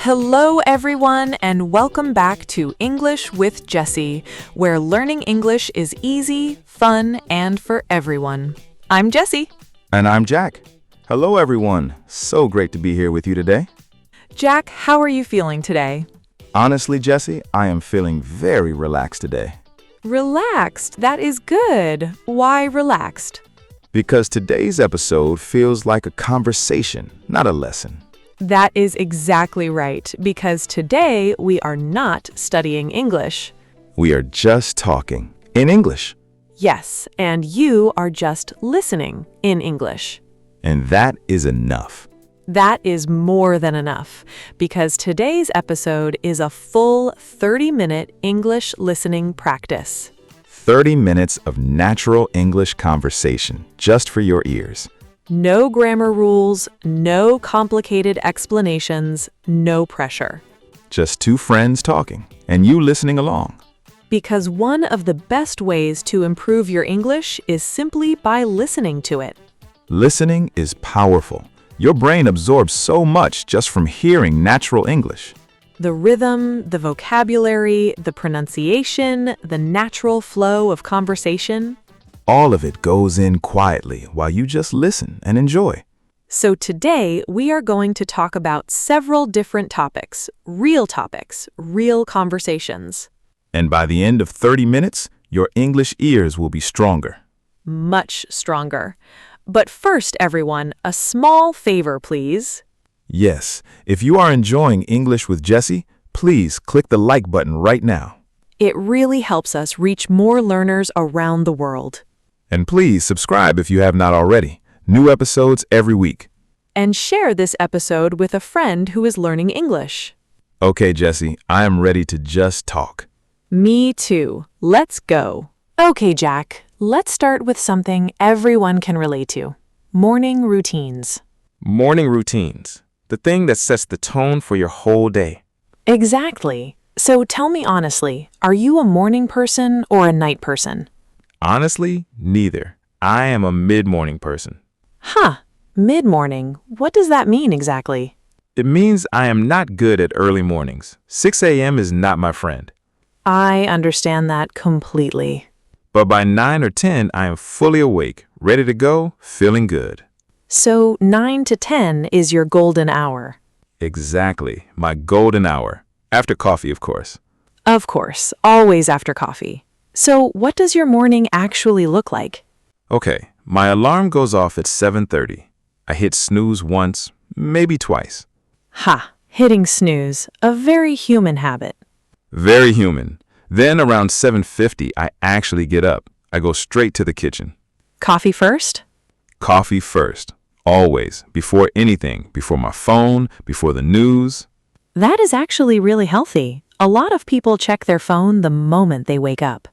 Hello, everyone, and welcome back to English with Jessy, where learning English is easy, fun, and for everyone. I'm Jessy. And I'm Jack. Hello, everyone. So great to be here with you today. Jack, how are you feeling today? Honestly, Jessy, I am feeling very relaxed today. Relaxed. That is good. Why relaxed? Because today's episode feels like a conversation, not a lesson. That is exactly right, because today we are not studying English. We are just talking in English. Yes, and you are just listening in English. And that is enough. That is more than enough, because today's episode is a full 30-minute English listening practice. 30 minutes of natural English conversation just for your ears. No grammar rules, no complicated explanations, no pressure. Just two friends talking, and you listening along. Because one of the best ways to improve your English is simply by listening to it. Listening is powerful. Your brain absorbs so much just from hearing natural English. The rhythm, the vocabulary, the pronunciation, the natural flow of conversation. All of it goes in quietly while you just listen and enjoy. So today, we are going to talk about several different topics, real conversations. And by the end of 30 minutes, your English ears will be stronger. Much stronger. But first, everyone, a small favor, please. Yes, if you are enjoying English with Jessy, please click the like button right now. It really helps us reach more learners around the world. And please subscribe if you have not already. New episodes every week. And share this episode with a friend who is learning English. Okay, Jessy, I am ready to just talk. Me too. Let's go. Okay, Jack, let's start with something everyone can relate to. Morning routines. Morning routines. The thing that sets the tone for your whole day. Exactly. So tell me honestly, are you a morning person or a night person? Honestly, neither. I am a mid-morning person. Huh. Mid-morning. What does that mean exactly? It means I am not good at early mornings. 6 a.m. is not my friend. I understand that completely. But by 9 or 10, I am fully awake, ready to go, feeling good. So 9 to 10 is your golden hour. Exactly. My golden hour. After coffee, of course. Of course. Always after coffee. So what does your morning actually look like? Okay, my alarm goes off at 7:30. I hit snooze once, maybe twice. Ha! Hitting snooze. A very human habit. Very human. Then around 7:50, I actually get up. I go straight to the kitchen. Coffee first? Coffee first. Always. Before anything. Before my phone. Before the news. That is actually really healthy. A lot of people check their phone the moment they wake up.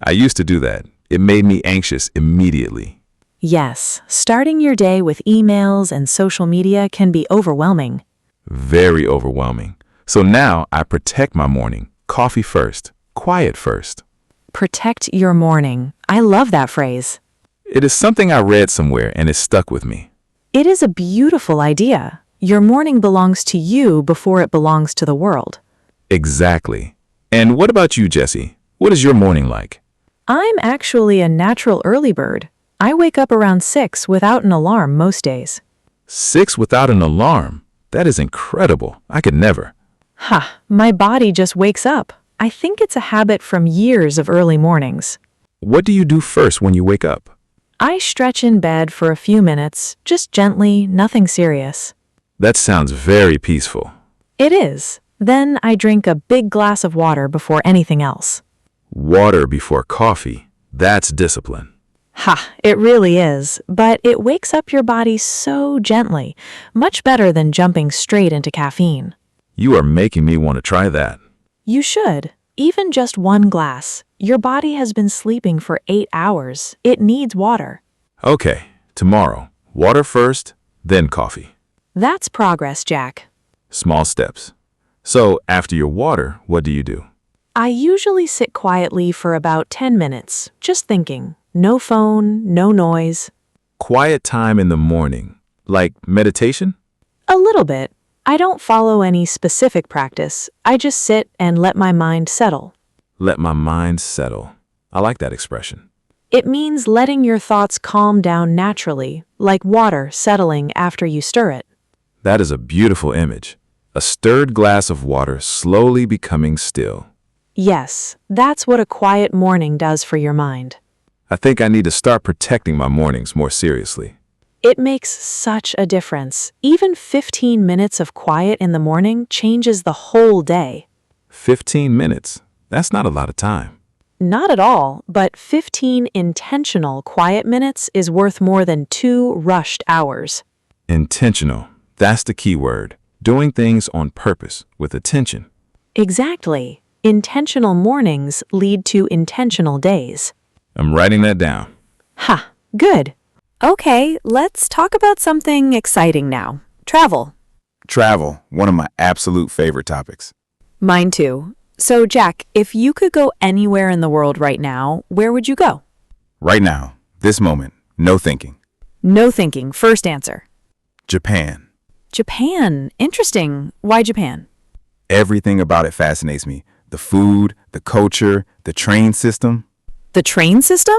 I used to do that. It made me anxious immediately. Yes, starting your day with emails and social media can be overwhelming. Very overwhelming. So now I protect my morning. Coffee first. Quiet first. Protect your morning. I love that phrase. It is something I read somewhere and it stuck with me. It is a beautiful idea. Your morning belongs to you before it belongs to the world. Exactly. And what about you, Jessy? What is your morning like? I'm actually a natural early bird. I wake up around 6 without an alarm most days. 6 without an alarm? That is incredible. I could never. Ha! My body just wakes up. I think it's a habit from years of early mornings. What do you do first when you wake up? I stretch in bed for a few minutes, just gently, nothing serious. That sounds very peaceful. It is. Then I drink a big glass of water before anything else. Water before coffee. That's discipline. Ha! It really is. But it wakes up your body so gently, much better than jumping straight into caffeine. You are making me want to try that. You should. Even just one glass. Your body has been sleeping for 8 hours. It needs water. Okay, tomorrow. Water first, then coffee. That's progress, Jack. Small steps. So, after your water, what do you do? I usually sit quietly for about 10 minutes, just thinking. No phone, no noise. Quiet time in the morning. Like meditation? A little bit. I don't follow any specific practice. I just sit and let my mind settle. Let my mind settle. I like that expression. It means letting your thoughts calm down naturally, like water settling after you stir it. That is a beautiful image. A stirred glass of water slowly becoming still. Yes, that's what a quiet morning does for your mind. I think I need to start protecting my mornings more seriously. It makes such a difference. Even 15 minutes of quiet in the morning changes the whole day. 15 minutes. That's not a lot of time. Not at all, but 15 intentional quiet minutes is worth more than 2 rushed hours. Intentional. That's the key word. Doing things on purpose, with attention. Exactly. Intentional mornings lead to intentional days. I'm writing that down. Ha, good. Okay, let's talk about something exciting now. Travel. Travel, one of my absolute favorite topics. Mine too. So, Jack, if you could go anywhere in the world right now, where would you go? Right now, this moment, no thinking. No thinking. First answer. Japan. Japan. Interesting. Why Japan? Everything about it fascinates me. The food, the culture, the train system. The train system?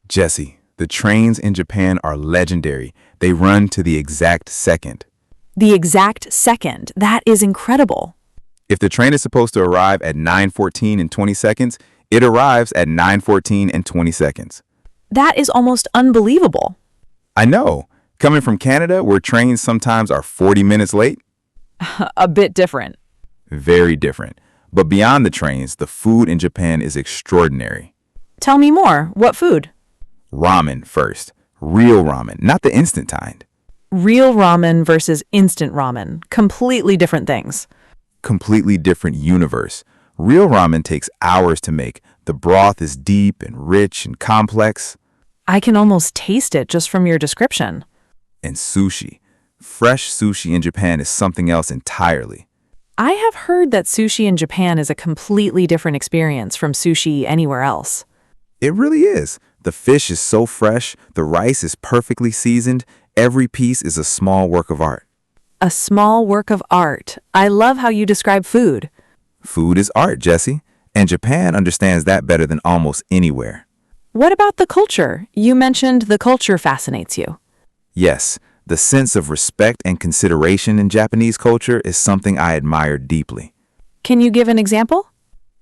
Jesse, the trains in Japan are legendary. They run to the exact second. The exact second. That is incredible. If the train is supposed to arrive at 9:14 and 20 seconds, it arrives at 9:14 and 20 seconds. That is almost unbelievable. I know. Coming from Canada, where trains sometimes are 40 minutes late, A bit different. very different. But beyond the trains, the food in Japan is extraordinary. Tell me more. What food? Ramen first. Real ramen, not the instant kind. Real ramen versus instant ramen. Completely different things. Completely different universe. Real ramen takes hours to make. The broth is deep and rich and complex. I can almost taste it just from your description. And sushi. Fresh sushi in Japan is something else entirely. I have heard that sushi in Japan is a completely different experience from sushi anywhere else. It really is. The fish is so fresh, the rice is perfectly seasoned, every piece is a small work of art. A small work of art. I love how you describe food. Food is art, Jesse, and Japan understands that better than almost anywhere. What about the culture? You mentioned the culture fascinates you. Yes, the sense of respect and consideration in Japanese culture is something I admire deeply. Can you give an example?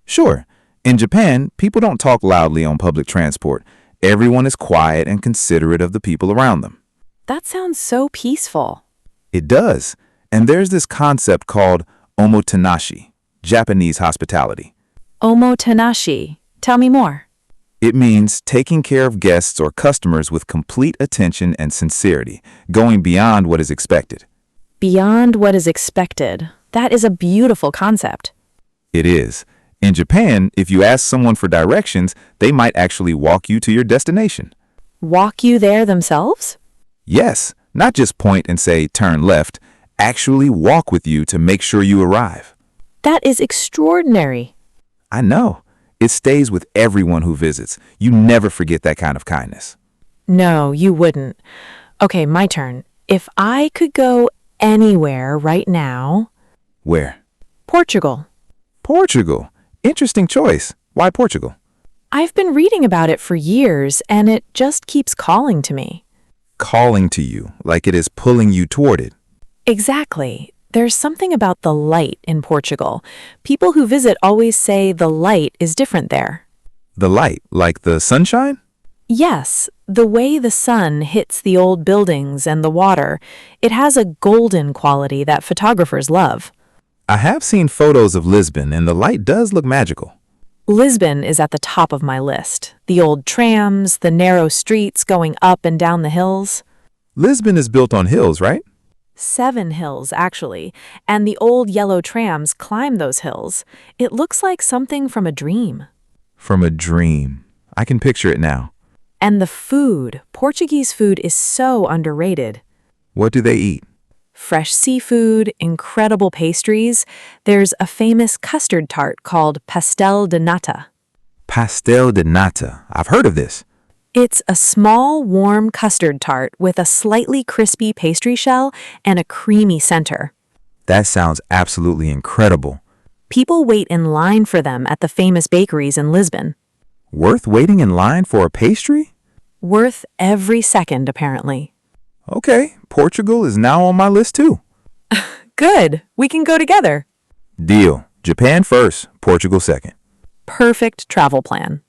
Sure, in Japan, people don't talk loudly on public transport. Everyone is quiet and considerate of the people around them. That sounds so peaceful. It does. And there's this concept called omotenashi, Japanese hospitality. Omotenashi. Tell me more. It means taking care of guests or customers with complete attention and sincerity, going beyond what is expected. Beyond what is expected. That is a beautiful concept. It is. In Japan, if you ask someone for directions, they might actually walk you to your destination. Walk you there themselves? Yes, not just point and say, turn left, actually walk with you to make sure you arrive. That is extraordinary. I know. It stays with everyone who visits. You never forget that kind of kindness. No, you wouldn't. Okay, my turn. If I could go anywhere right now... Where? Portugal. Portugal. Interesting choice. Why Portugal? I've been reading about it for years, and it just keeps calling to me. Calling to you, like it is pulling you toward it. Exactly. There's something about the light in Portugal. People who visit always say the light is different there. The light, like the sunshine? Yes, the way the sun hits the old buildings and the water, it has a golden quality that photographers love. I have seen photos of Lisbon, and the light does look magical. Lisbon is at the top of my list. The old trams, the narrow streets going up and down the hills. Lisbon is built on hills, right? 7 hills, actually, and the old yellow trams climb those hills. It looks like something from a dream. From a dream. I can picture it now. And the food. Portuguese food is so underrated. What do they eat? Fresh seafood, incredible pastries. There's a famous custard tart called pastel de nata. Pastel de nata. I've heard of this. It's a small, warm custard tart with a slightly crispy pastry shell and a creamy center. That sounds absolutely incredible. People wait in line for them at the famous bakeries in Lisbon. Worth waiting in line for a pastry? Worth every second, apparently. Okay, Portugal is now on my list too. Good. We can go together. Deal. Japan first, Portugal second. Perfect travel plan.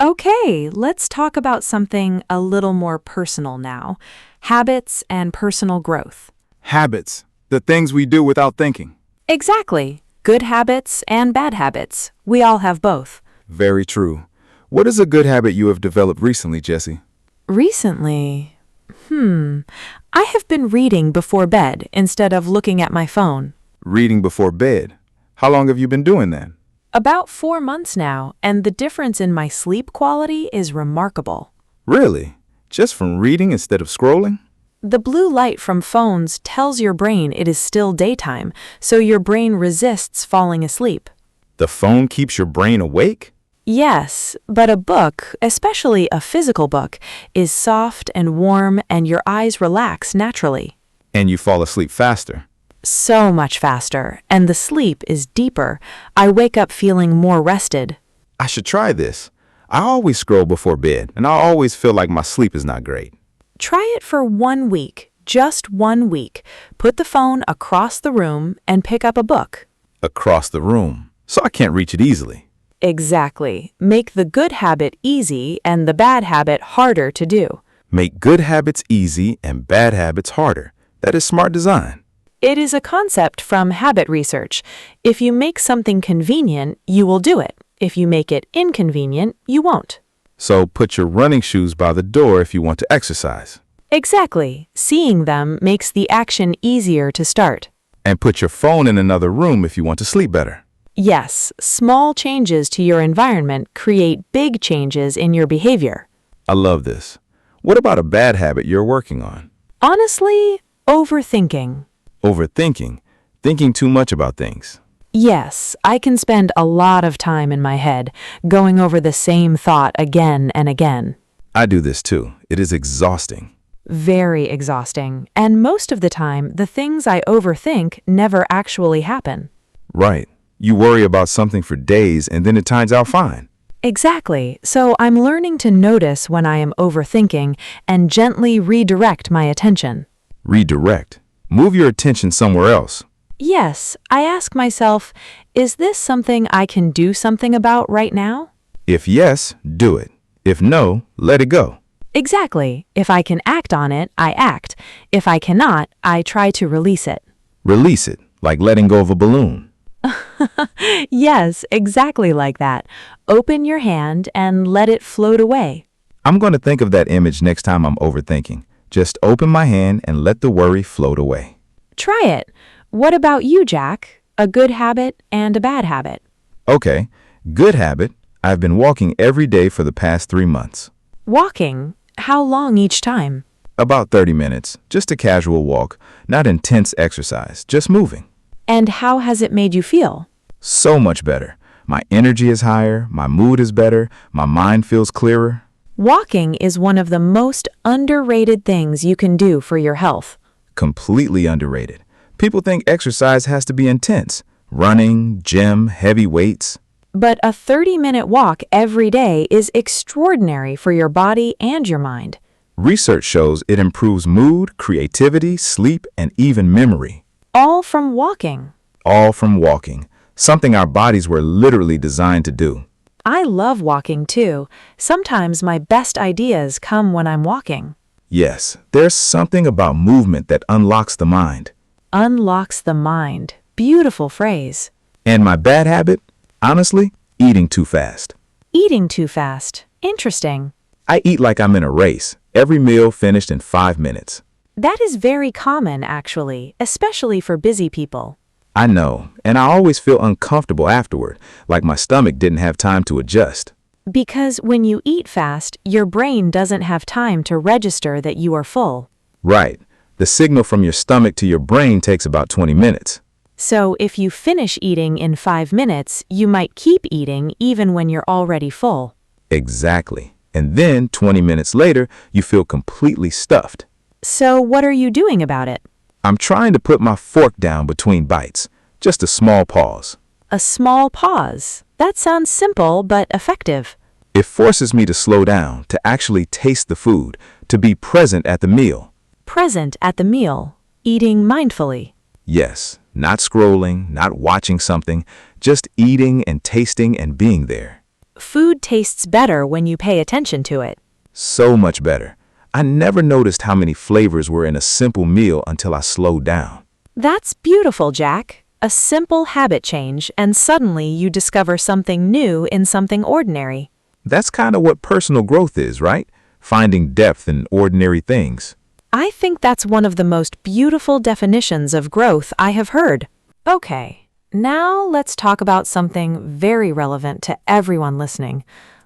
Okay, let's talk about something a little more personal now. Habits and personal growth. Habits, the things we do without thinking. Exactly. Good habits and bad habits. We all have both. Very true. What is a good habit you have developed recently, Jessy? Recently, I have been reading before bed instead of looking at my phone. Reading before bed. How long have you been doing that? About 4 months now, and the difference in my sleep quality is remarkable. Really? Just from reading instead of scrolling? The blue light from phones tells your brain it is still daytime, so your brain resists falling asleep. The phone keeps your brain awake? Yes, but a book, especially a physical book, is soft and warm and your eyes relax naturally. And you fall asleep faster. So much faster, and the sleep is deeper. I wake up feeling more rested. I should try this. I always scroll before bed, and I always feel like my sleep is not great. Try it for 1 week, just 1 week. Put the phone across the room and pick up a book. Across the room, so I can't reach it easily. Exactly. Make the good habit easy and the bad habit harder to do. Make good habits easy and bad habits harder. That is smart design. It is a concept from habit research. If you make something convenient, you will do it. If you make it inconvenient, you won't. So put your running shoes by the door if you want to exercise. Exactly. Seeing them makes the action easier to start. And put your phone in another room if you want to sleep better. Yes, small changes to your environment create big changes in your behavior. I love this. What about a bad habit you're working on? Honestly, overthinking. Overthinking, thinking too much about things. Yes, I can spend a lot of time in my head, going over the same thought again and again. I do this too. It is exhausting. Very exhausting, and most of the time, the things I overthink never actually happen. Right. You worry about something for days and then it turns out fine. Exactly, so I'm learning to notice when I am overthinking and gently redirect my attention. Redirect. Move your attention somewhere else. Yes, I ask myself, is this something I can do something about right now? If yes, do it. If no, let it go. Exactly. If I can act on it, I act. If I cannot, I try to release it. Release it, like letting go of a balloon. Yes, exactly like that. Open your hand and let it float away. I'm going to think of that image next time I'm overthinking. Just open my hand and let the worry float away. Try it. What about you, Jack? A good habit and a bad habit. Okay, good habit. I've been walking every day for the past 3 months. Walking? How long each time? About 30 minutes. Just a casual walk, not intense exercise, just moving. And how has it made you feel? So much better. My energy is higher, my mood is better, my mind feels clearer. Walking is one of the most underrated things you can do for your health. Completely underrated. People think exercise has to be intense. Running, gym, heavy weights. But a 30-minute walk every day is extraordinary for your body and your mind. Research shows it improves mood, creativity, sleep, and even memory. All from walking. All from walking. Something our bodies were literally designed to do. I love walking too. Sometimes my best ideas come when I'm walking. Yes, there's something about movement that unlocks the mind. Unlocks the mind. Beautiful phrase. And my bad habit? Honestly, eating too fast. Eating too fast. Interesting. I eat like I'm in a race. Every meal finished in 5 minutes. That is very common, actually, especially for busy people. I know, and I always feel uncomfortable afterward, like my stomach didn't have time to adjust. Because when you eat fast, your brain doesn't have time to register that you are full. Right. The signal from your stomach to your brain takes about 20 minutes. So if you finish eating in 5 minutes, you might keep eating even when you're already full. Exactly. And then 20 minutes later, you feel completely stuffed. So what are you doing about it? I'm trying to put my fork down between bites. Just a small pause. A small pause. That sounds simple but effective. It forces me to slow down, to actually taste the food, to be present at the meal. Present at the meal. Eating mindfully. Yes, not scrolling, not watching something, just eating and tasting and being there. Food tastes better when you pay attention to it. So much better. I never noticed how many flavors were in a simple meal until I slowed down. That's beautiful, Jack. A simple habit change, and suddenly you discover something new in something ordinary. That's kind of what personal growth is, right? Finding depth in ordinary things. I think that's one of the most beautiful definitions of growth I have heard. Okay, now let's talk about something very relevant to everyone listening: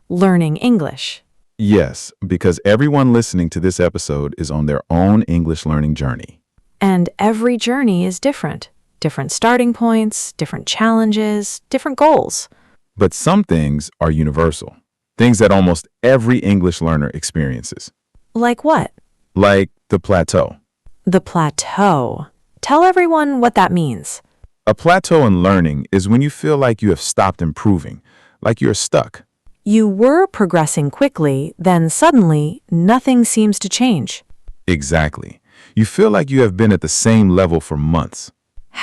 learning English. Yes, because everyone listening to this episode is on their own English learning journey. And every journey is different. Different starting points, different challenges, different goals. But some things are universal. Things that almost every English learner experiences. Like what? Like the plateau. The plateau. Tell everyone what that means. A plateau in learning is when you feel like you have stopped improving, like you're stuck. You were progressing quickly, then suddenly nothing seems to change. Exactly. You feel like you have been at the same level for months.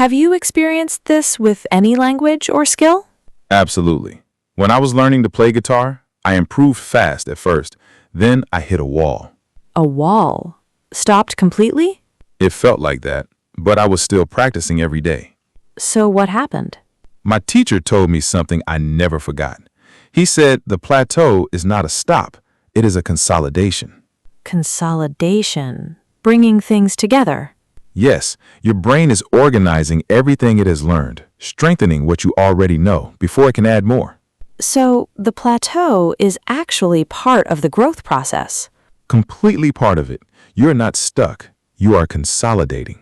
Have you experienced this with any language or skill? Absolutely. When I was learning to play guitar, I improved fast at first. Then I hit a wall. A wall. Stopped completely? It felt like that, but I was still practicing every day. So what happened? My teacher told me something I never forgot. He said the plateau is not a stop, it is a consolidation. Consolidation. Bringing things together. Yes, your brain is organizing everything it has learned, strengthening what you already know before it can add more. So the plateau is actually part of the growth process. Completely part of it. You're not stuck, you are consolidating.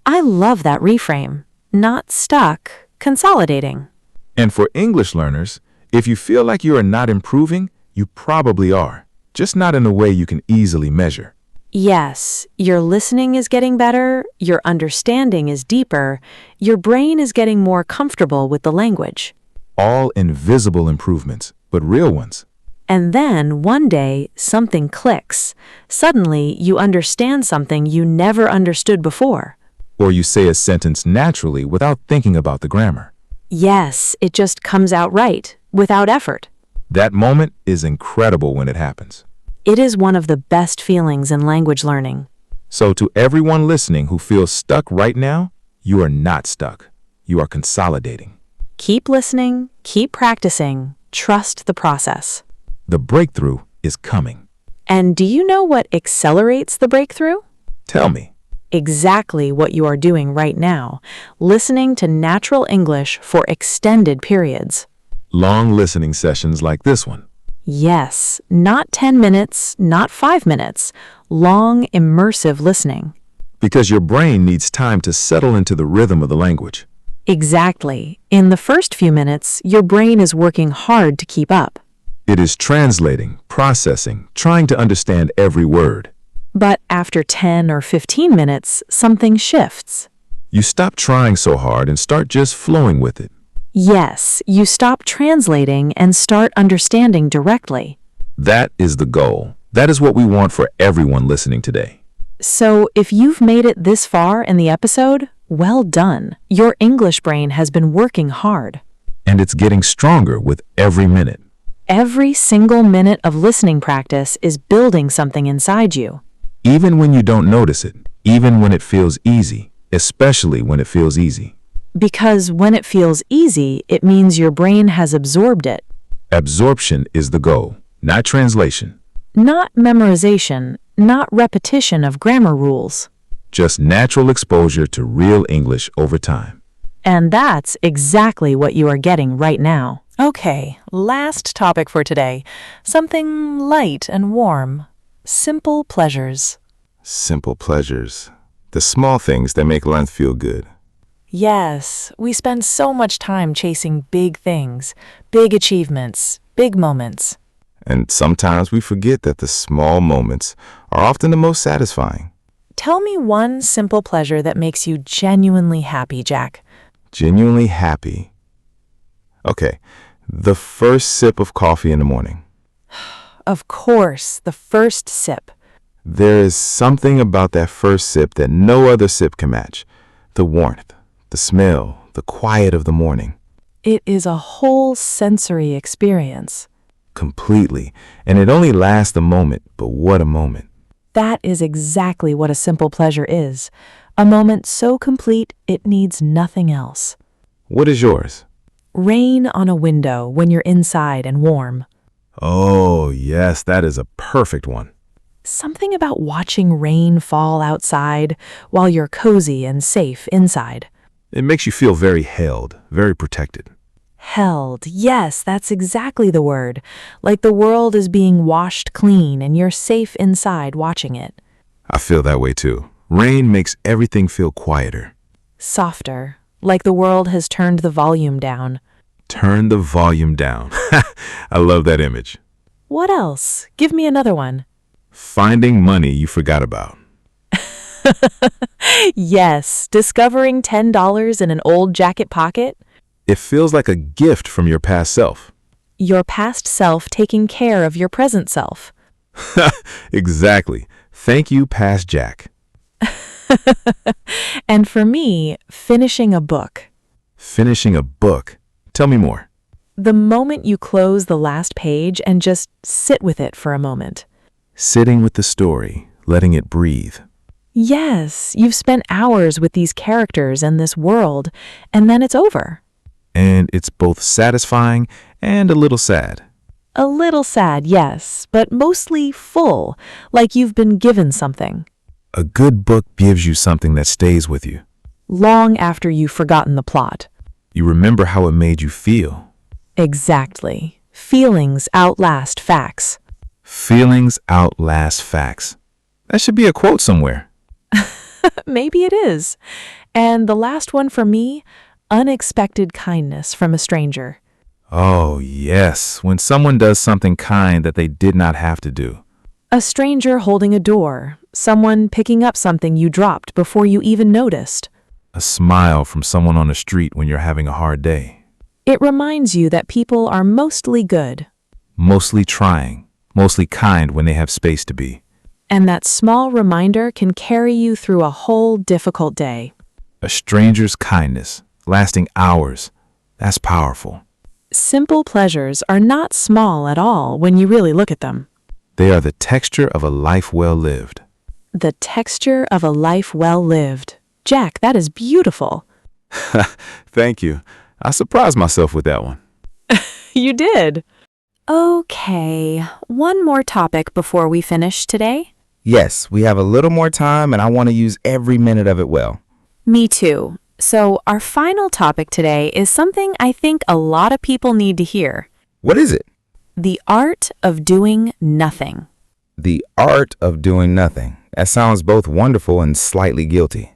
I love that reframe. Not stuck, consolidating. And for English learners, if you feel like you are not improving, you probably are, just not in a way you can easily measure. Yes, your listening is getting better, your understanding is deeper, your brain is getting more comfortable with the language. All invisible improvements, but real ones. And then, one day, something clicks. Suddenly, you understand something you never understood before. Or you say a sentence naturally without thinking about the grammar. Yes, it just comes out right, without effort. That moment is incredible when it happens. It is one of the best feelings in language learning. So to everyone listening who feels stuck right now, you are not stuck. You are consolidating. Keep listening, keep practicing, trust the process. The breakthrough is coming. And do you know what accelerates the breakthrough? Tell me. Exactly what you are doing right now, listening to natural English for extended periods. Long listening sessions like this one. Yes, not 10 minutes, not 5 minutes, long, immersive listening. Because your brain needs time to settle into the rhythm of the language. Exactly. In the first few minutes, your brain is working hard to keep up. It is translating, processing, trying to understand every word. But after 10 or 15 minutes, something shifts. You stop trying so hard and start just flowing with it. Yes, you stop translating and start understanding directly. That is the goal. That is what we want for everyone listening today. So if you've made it this far in the episode, well done. Your English brain has been working hard. And it's getting stronger with every minute. Every single minute of listening practice is building something inside you. Even when you don't notice it, even when it feels easy, especially when it feels easy. Because when it feels easy, it means your brain has absorbed it. Absorption is the goal, not translation. Not memorization, not repetition of grammar rules. Just natural exposure to real English over time. And that's exactly what you are getting right now. Okay, last topic for today. Something light and warm. Simple pleasures. Simple pleasures. The small things that make life feel good. Yes, we spend so much time chasing big things, big achievements, big moments. And sometimes we forget that the small moments are often the most satisfying. Tell me one simple pleasure that makes you genuinely happy, Jack. Genuinely happy. Okay, the first sip of coffee in the morning. Of course, the first sip. There is something about that first sip that no other sip can match. The warmth, the smell, the quiet of the morning. It is a whole sensory experience. Completely. And it only lasts a moment, but what a moment. That is exactly what a simple pleasure is. A moment so complete it needs nothing else. What is yours? Rain on a window when you're inside and warm. Oh, yes, that is a perfect one. Something about watching rain fall outside while you're cozy and safe inside. It makes you feel very held, very protected. Held. Yes, that's exactly the word. Like the world is being washed clean and you're safe inside watching it. I feel that way too. Rain makes everything feel quieter. Softer. Like the world has turned the volume down. Turn the volume down. I love that image. What else? Give me another one. Finding money you forgot about. Yes, discovering $10 in an old jacket pocket. It feels like a gift from your past self. Your past self taking care of your present self. Exactly. Thank you, past Jack. And for me, finishing a book. Finishing a book. Tell me more. The moment you close the last page and just sit with it for a moment. Sitting with the story, letting it breathe. Yes, you've spent hours with these characters and this world, and then it's over. And it's both satisfying and a little sad. A little sad, yes, but mostly full, like you've been given something. A good book gives you something that stays with you. Long after you've forgotten the plot. You remember how it made you feel. Exactly. Feelings outlast facts. Feelings outlast facts. That should be a quote somewhere. Maybe it is. And the last one for me, unexpected kindness from a stranger. Oh, yes, when someone does something kind that they did not have to do. A stranger holding a door, someone picking up something you dropped before you even noticed. A smile from someone on the street when you're having a hard day. It reminds you that people are mostly good. Mostly trying, mostly kind when they have space to be. And that small reminder can carry you through a whole difficult day. A stranger's kindness, lasting hours, that's powerful. Simple pleasures are not small at all when you really look at them. They are the texture of a life well lived. The texture of a life well lived. Jack, that is beautiful. Thank you. I surprised myself with that one. You did. Okay, one more topic before we finish today. Yes, we have a little more time and I want to use every minute of it well. Me too. So our final topic today is something I think a lot of people need to hear. What is it? The art of doing nothing. The art of doing nothing. That sounds both wonderful and slightly guilty.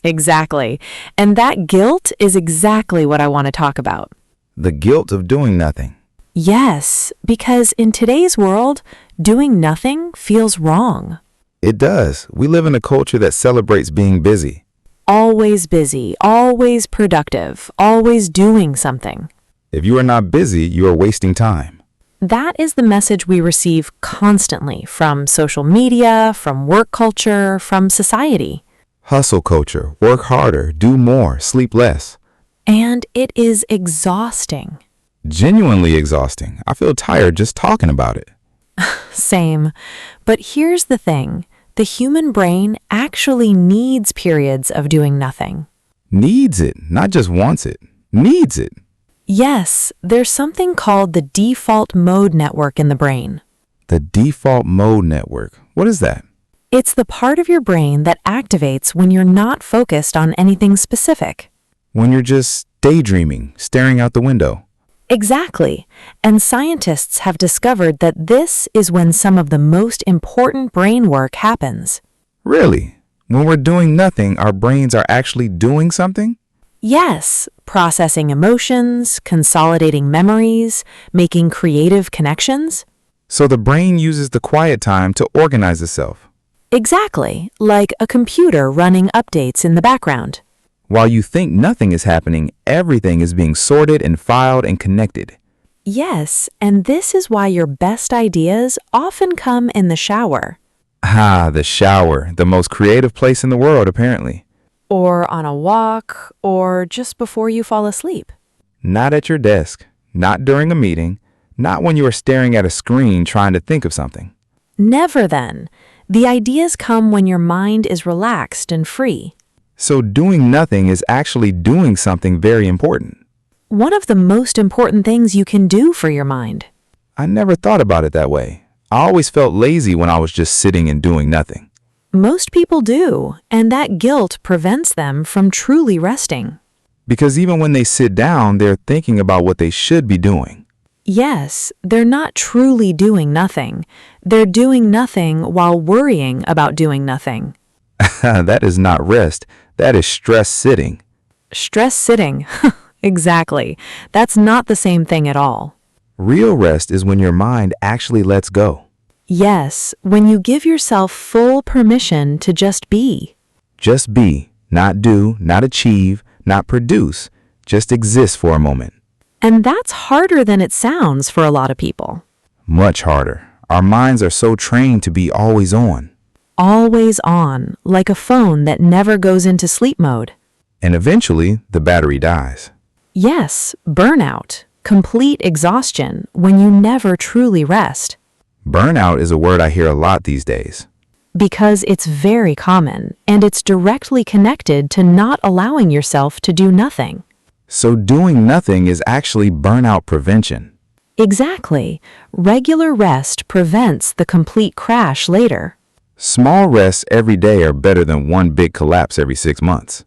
Exactly. And that guilt is exactly what I want to talk about. The guilt of doing nothing. Yes, because in today's world, doing nothing feels wrong. It does. We live in a culture that celebrates being busy. Always busy, always productive, always doing something. If you are not busy, you are wasting time. That is the message we receive constantly from social media, from work culture, from society. Hustle culture, work harder, do more, sleep less. And it is exhausting. Genuinely exhausting. I feel tired just talking about it. Same. But here's the thing. The human brain actually needs periods of doing nothing. Needs it, not just wants it. Needs it. Yes, there's something called the default mode network in the brain. The default mode network. What is that? It's the part of your brain that activates when you're not focused on anything specific. When you're just daydreaming, staring out the window. Exactly. And scientists have discovered that this is when some of the most important brain work happens. Really? When we're doing nothing, our brains are actually doing something? Yes, processing emotions, consolidating memories, making creative connections. So the brain uses the quiet time to organize itself. Exactly, like a computer running updates in the background. While you think nothing is happening, everything is being sorted and filed and connected. Yes, and this is why your best ideas often come in the shower. Ah, the shower, the most creative place in the world, apparently. Or on a walk, or just before you fall asleep. Not at your desk, not during a meeting, not when you are staring at a screen trying to think of something. Never then. The ideas come when your mind is relaxed and free. So doing nothing is actually doing something very important. One of the most important things you can do for your mind. I never thought about it that way. I always felt lazy when I was just sitting and doing nothing. Most people do, and that guilt prevents them from truly resting. Because even when they sit down, they're thinking about what they should be doing. Yes, they're not truly doing nothing. They're doing nothing while worrying about doing nothing. That is not rest. That is stress sitting. Stress sitting. Exactly. That's not the same thing at all. Real rest is when your mind actually lets go. Yes, when you give yourself full permission to just be. Just be, not do, not achieve, not produce. Just exist for a moment. And that's harder than it sounds for a lot of people. Much harder. Our minds are so trained to be always on. Always on, like a phone that never goes into sleep mode. And eventually, the battery dies. Yes, burnout, complete exhaustion when you never truly rest. Burnout is a word I hear a lot these days. Because it's very common, and it's directly connected to not allowing yourself to do nothing. So doing nothing is actually burnout prevention. Exactly. Regular rest prevents the complete crash later. Small rests every day are better than one big collapse every 6 months.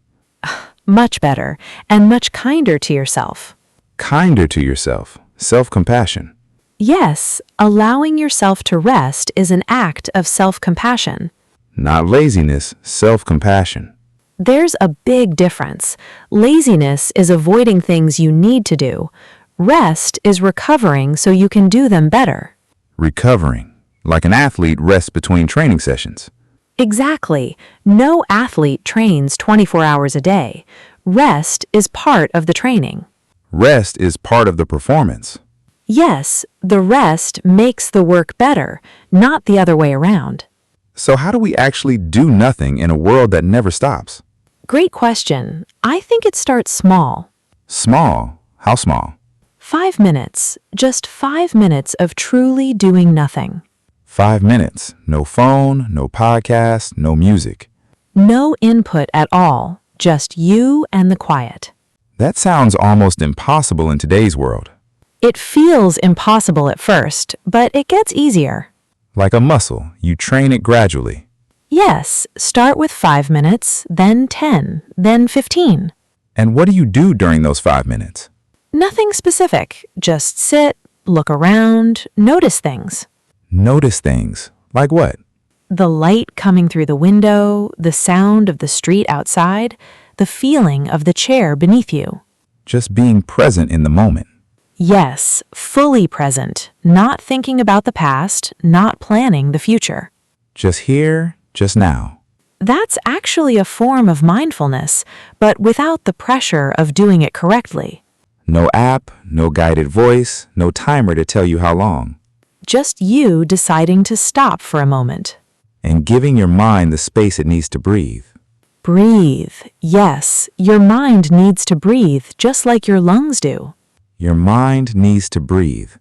Much better, and much kinder to yourself. Kinder to yourself. Self-compassion. Yes, allowing yourself to rest is an act of self-compassion. Not laziness, self-compassion. There's a big difference. Laziness is avoiding things you need to do. Rest is recovering so you can do them better. Recovering. Like an athlete rests between training sessions. Exactly. No athlete trains 24 hours a day. Rest is part of the training. Rest is part of the performance. Yes, the rest makes the work better, not the other way around. So how do we actually do nothing in a world that never stops? Great question. I think it starts small. Small? How small? 5 minutes. Just 5 minutes of truly doing nothing. 5 minutes. No phone, no podcast, no music. No input at all. Just you and the quiet. That sounds almost impossible in today's world. It feels impossible at first, but it gets easier. Like a muscle, you train it gradually. Yes, start with 5 minutes, then 10, then 15. And what do you do during those 5 minutes? Nothing specific. Just sit, look around, notice things. Notice things. Like what? The light coming through the window, the sound of the street outside, the feeling of the chair beneath you. Just being present in the moment. Yes, fully present, not thinking about the past, not planning the future. Just here, just now. That's actually a form of mindfulness, but without the pressure of doing it correctly. No app, no guided voice, no timer to tell you how long. Just you deciding to stop for a moment. And giving your mind the space it needs to breathe. Breathe. Yes, your mind needs to breathe just like your lungs do. Your mind needs to breathe.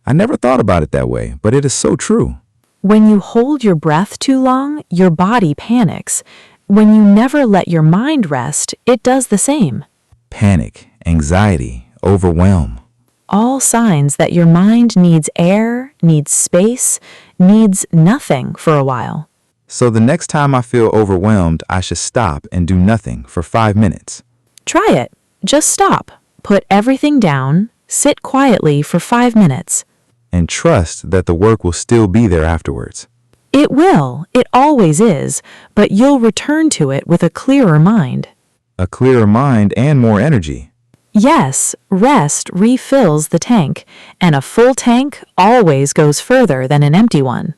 I never thought about it that way, but it is so true. When you hold your breath too long, your body panics. When you never let your mind rest, it does the same. Panic, anxiety, overwhelm. All signs that your mind needs air, needs space, needs nothing for a while. So the next time I feel overwhelmed, I should stop and do nothing for 5 minutes. Try it. Just stop. Put everything down, sit quietly for 5 minutes. And trust that the work will still be there afterwards. It will. It always is. But you'll return to it with a clearer mind. A clearer mind and more energy. Yes, rest refills the tank, and a full tank always goes further than an empty one.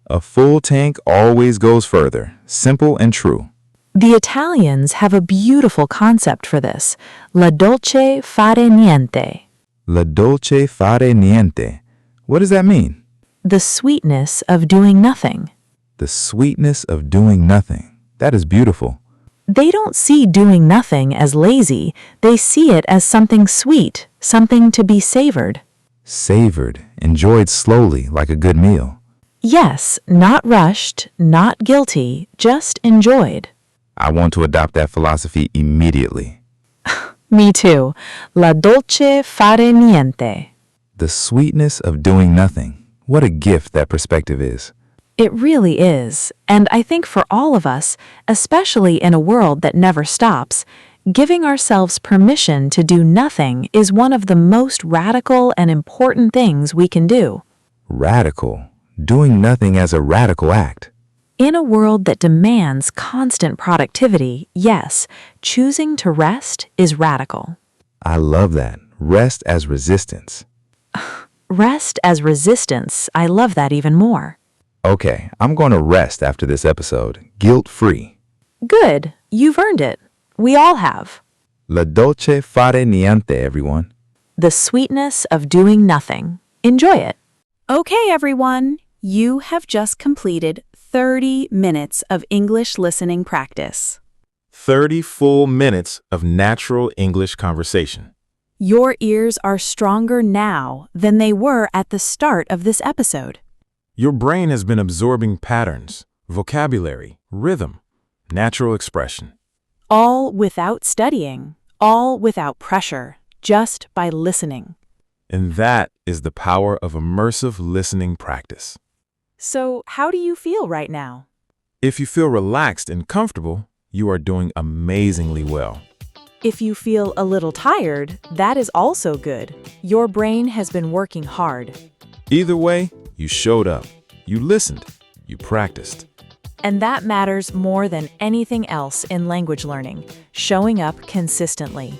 A full tank always goes further. Simple and true. The Italians have a beautiful concept for this. La dolce fare niente. La dolce fare niente. What does that mean? The sweetness of doing nothing. The sweetness of doing nothing. That is beautiful. They don't see doing nothing as lazy. They see it as something sweet, something to be savored. Savored, enjoyed slowly like a good meal. Yes, not rushed, not guilty, just enjoyed. I want to adopt that philosophy immediately. Me too. La dolce fare niente. The sweetness of doing nothing. What a gift that perspective is. It really is, and I think for all of us, especially in a world that never stops, giving ourselves permission to do nothing is one of the most radical and important things we can do. Radical. Doing nothing as a radical act. In a world that demands constant productivity, yes, choosing to rest is radical. I love that. Rest as resistance. Rest as resistance, I love that even more. Okay, I'm going to rest after this episode, guilt-free. Good, you've earned it. We all have. La dolce fare niente, everyone. The sweetness of doing nothing. Enjoy it. Okay, everyone. You have just completed 30 minutes of English listening practice. 30 full minutes of natural English conversation. Your ears are stronger now than they were at the start of this episode. Your brain has been absorbing patterns, vocabulary, rhythm, natural expression. All without studying, all without pressure, just by listening. And that is the power of immersive listening practice. So, how do you feel right now? If you feel relaxed and comfortable, you are doing amazingly well. If you feel a little tired, that is also good. Your brain has been working hard. Either way, you showed up, you listened, you practiced. And that matters more than anything else in language learning, showing up consistently.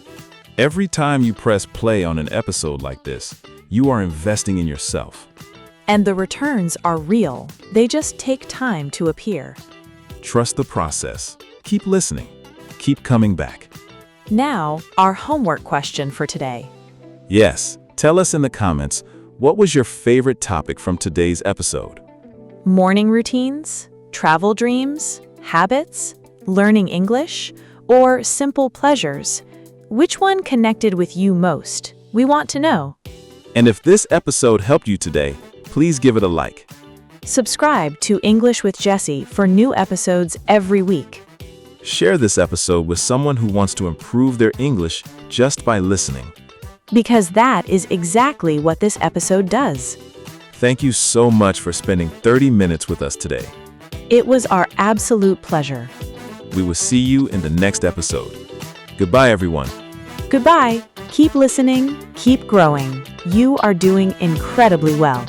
Every time you press play on an episode like this, you are investing in yourself. And the returns are real. They just take time to appear. Trust the process. Keep listening. Keep coming back. Now, our homework question for today. Yes, tell us in the comments, what was your favorite topic from today's episode? Morning routines, travel dreams, habits, learning English, or simple pleasures? Which one connected with you most? We want to know. And if this episode helped you today, please give it a like. Subscribe to English with Jessy for new episodes every week. Share this episode with someone who wants to improve their English just by listening. Because that is exactly what this episode does. Thank you so much for spending 30 minutes with us today. It was our absolute pleasure. We will see you in the next episode. Goodbye, everyone. Goodbye. Keep listening, keep growing. You are doing incredibly well.